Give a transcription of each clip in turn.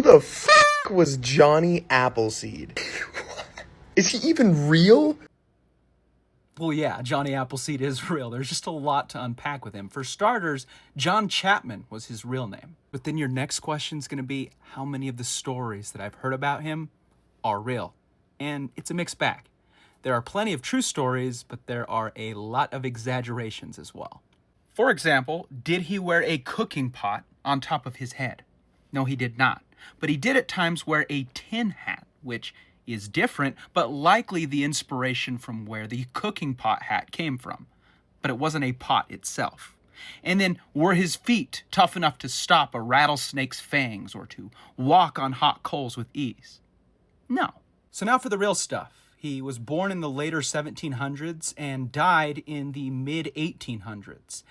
the was Johnny Appleseed? Is he even real? Well, yeah, Johnny Appleseed is real. There's just a lot to unpack with him. For starters, John Chapman was his real name. But then your next question's gonna be how many of the stories that I've heard about him are real? And it's a mixed bag. There are plenty of true stories, but there are a lot of exaggerations as well. For example, did he wear a cooking pot on top of his head? No, he did not. But he did at times wear a tin hat, which is different, but likely the inspiration from where the cooking pot hat came from. But it wasn't a pot itself. And then, were his feet tough enough to stop a rattlesnake's fangs or to walk on hot coals with ease? No. So now for the real stuff. He was born in the later 1700s and died in the mid 1800s.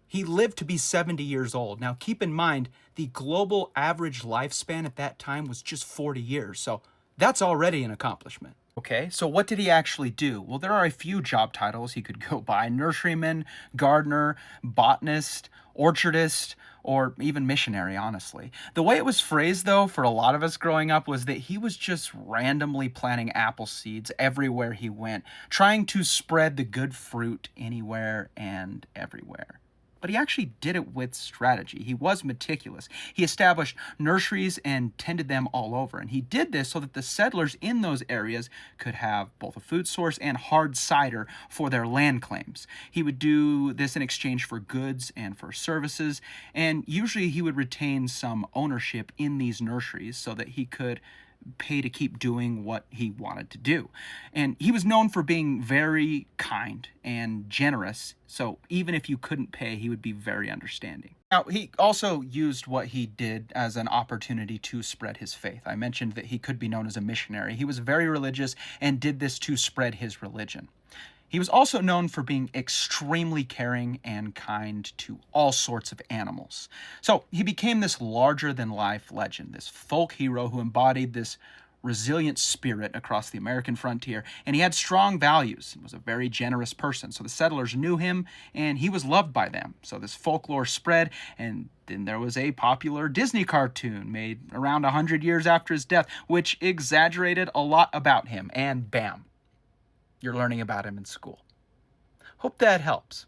He lived to be 70 years old. Now keep in mind, the global average lifespan at that time was just 40 years, so that's already an accomplishment. Okay, so what did he actually do? Well, there are a few job titles he could go by: nurseryman, gardener, botanist, orchardist, or even missionary, honestly. The way it was phrased, though, for a lot of us growing up was that he was just randomly planting apple seeds everywhere he went, trying to spread the good fruit anywhere and everywhere. But he actually did it with strategy. He was meticulous. He established nurseries and tended them all over. And he did this so that the settlers in those areas could have both a food source and hard cider for their land claims. He would do this in exchange for goods and for services. And usually he would retain some ownership in these nurseries so that he could pay to keep doing what he wanted to do. And he was known for being very kind and generous, so even if you couldn't pay, he would be very understanding. Now, he also used what he did as an opportunity to spread his faith. I mentioned that he could be known as a missionary. He was very religious and did this to spread his religion. He was also known for being extremely caring and kind to all sorts of animals. So he became this larger-than-life legend, this folk hero who embodied this resilient spirit across the American frontier, and he had strong values and was a very generous person. So the settlers knew him, and he was loved by them. So this folklore spread, and then there was a popular Disney cartoon made around 100 years after his death, which exaggerated a lot about him, and bam, you're learning about him in school. Hope that helps.